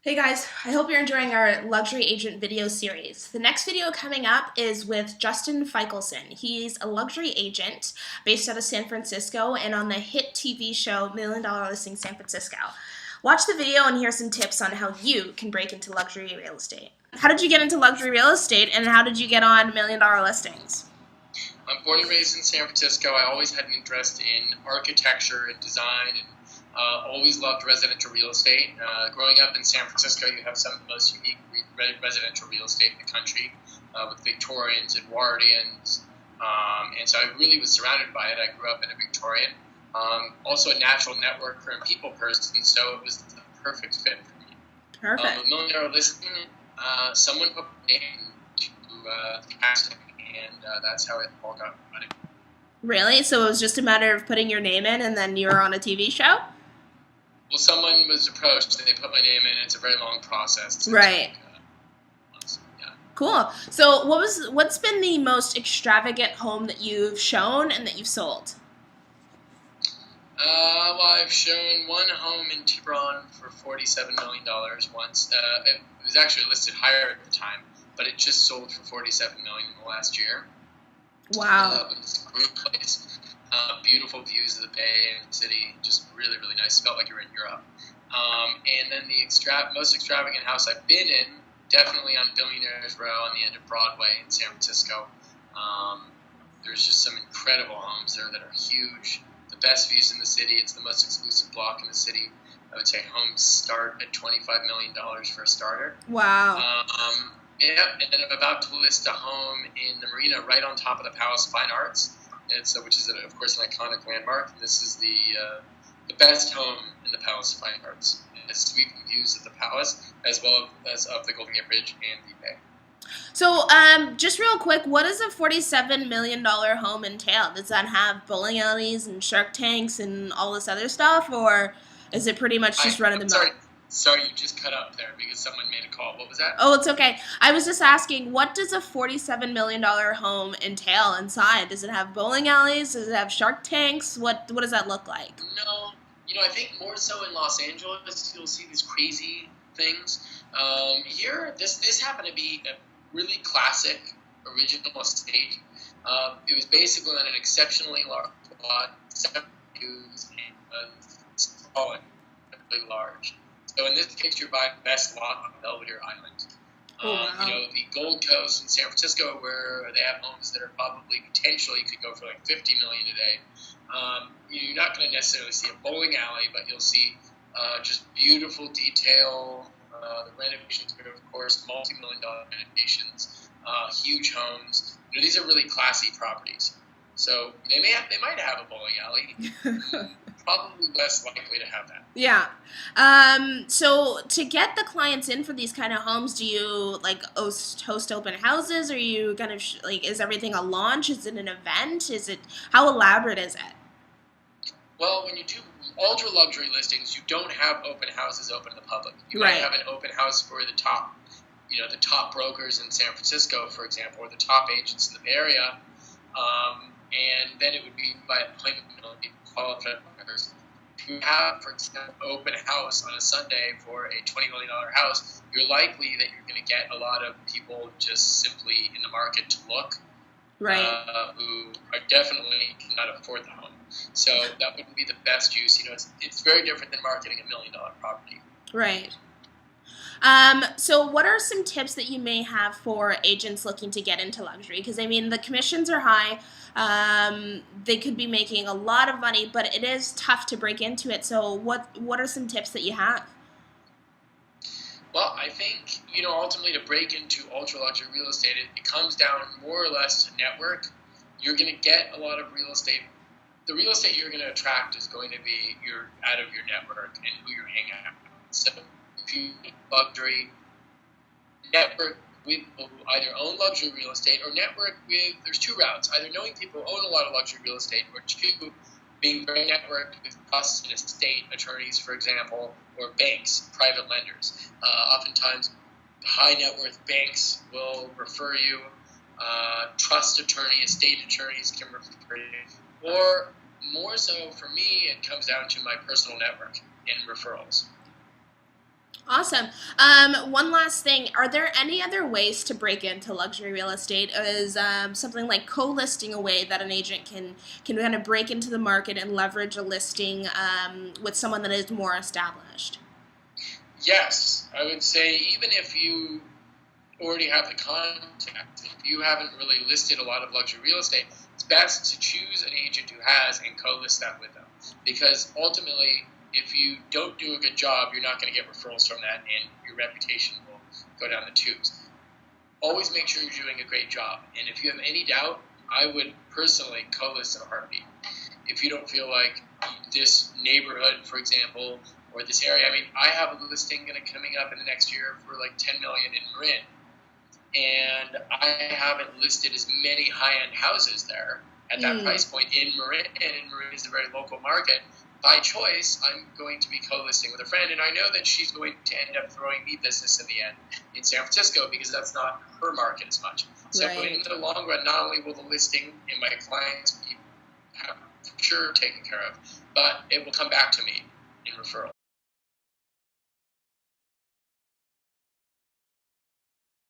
Hey guys, I hope you're enjoying our luxury agent video series. The next video coming up is with Justin Fichelson. He's a luxury agent based out of San Francisco and on the hit TV show Million Dollar Listing San Francisco. Watch the video and hear some tips on how you can break into luxury real estate. How did you get into luxury real estate and how did you get on Million Dollar Listings? I'm born and raised in San Francisco. I always had an interest in architecture and design, and always loved residential real estate. Growing up in San Francisco, you have some of the most unique residential real estate in the country, with Victorians, Edwardians, and so I really was surrounded by it. I grew up in a Victorian, also a natural networker and people person, so it was the perfect fit for me. Perfect. A million dollar listing, someone put my name to the casting, and that's how it all got running. Really? So it was just a matter of putting your name in and then you were on a TV show? Well, someone was approached and they put my name in. It's a very long process. Right. Months. Yeah. Cool. So what's been the most extravagant home that you've shown and that you've sold? Well, I've shown one home in Tehran for $47 million once. It was actually listed higher at the time, but it just sold for $47 million in the last year. Wow. It's a great place. Beautiful views of the bay and the city, just really, really nice. Felt like you were in Europe. And then the most extravagant house I've been in, definitely on Billionaire's Row on the end of Broadway in San Francisco. There's just some incredible homes there that are huge. The best views in the city. It's the most exclusive block in the city. I would say homes start at $25 million for a starter. Wow. Yeah, and then I'm about to list a home in the marina right on top of the Palace of Fine Arts, which is, of course, an iconic landmark. And this is the best home in the Palace of Fine Arts. It has sweeping views of the palace as well as of the Golden Gate Bridge and the bay. So, just real quick, what does a $47 million home entail? Does that have bowling alleys and shark tanks and all this other stuff, or is it pretty much just run of the mill? Sorry, you just cut up there because someone made a call. What was that? Oh, it's okay. I was just asking, what does a $47 million home entail inside? Does it have bowling alleys? Does it have shark tanks? What does that look like? No, I think more so in Los Angeles, you'll see these crazy things. Here, this happened to be a really classic original estate. It was basically on an exceptionally large lot, 7 views, and sprawling, really large. So in this case, you're buying the best lot on Belvedere Island. Oh, wow. The Gold Coast in San Francisco, where they have homes that are probably potentially could go for like $50 million a day. You're not going to necessarily see a bowling alley, but you'll see just beautiful detail. The renovations are, of course, multi-million-dollar renovations, huge homes. These are really classy properties. So they might have a bowling alley. Probably less likely to have that. Yeah. So to get the clients in for these kind of homes, do you like host open houses? Or you kind of is everything a launch? Is it an event? How elaborate is it? Well, when you do ultra luxury listings, you don't have open houses open to the public. You Right. might have an open house for the top brokers in San Francisco, for example, or the top agents in the Bay Area, and then it would be by appointment, qualified brokers. If you have, for example, open house on a Sunday for a $20 million house, you're likely that you're going to get a lot of people just simply in the market to look, Right. who are definitely cannot afford the home. So that wouldn't be the best use. It's very different than marketing $1 million property. Right. So what are some tips that you may have for agents looking to get into luxury? Because, I mean, the commissions are high. They could be making a lot of money, but it is tough to break into it. So what are some tips that you have? Well, I think, ultimately to break into ultra-luxury real estate, it comes down more or less to network. You're going to get a lot of real estate. The real estate you're going to attract is going to be out of your network and who you're hanging out with. So if you luxury, network with people who either own luxury real estate or network with, there's two routes, either knowing people who own a lot of luxury real estate or two, being very networked with trust and estate attorneys, for example, or banks, private lenders. Oftentimes, high net worth banks will refer you. Trust estate attorneys can refer you. Or more so for me, it comes down to my personal network and referrals. Awesome. One last thing. Are there any other ways to break into luxury real estate? Is something like co-listing a way that an agent can kind of break into the market and leverage a listing with someone that is more established? Yes, I would say even if you already have the contact, if you haven't really listed a lot of luxury real estate, it's best to choose an agent who has and co-list that with them. Because ultimately, if you don't do a good job, you're not going to get referrals from that, and your reputation will go down the tubes. Always make sure you're doing a great job. And if you have any doubt, I would personally co-list in a heartbeat. If you don't feel like this neighborhood, for example, or this area, I mean, I have a listing coming up in the next year for like 10 million in Marin, and I haven't listed as many high-end houses there at that price point in Marin, and Marin is a very local market. By choice, I'm going to be co-listing with a friend, and I know that she's going to end up throwing me business in the end in San Francisco because that's not her market as much. So Right. in the long run, not only will the listing and my clients be for sure taken care of, but it will come back to me in referral.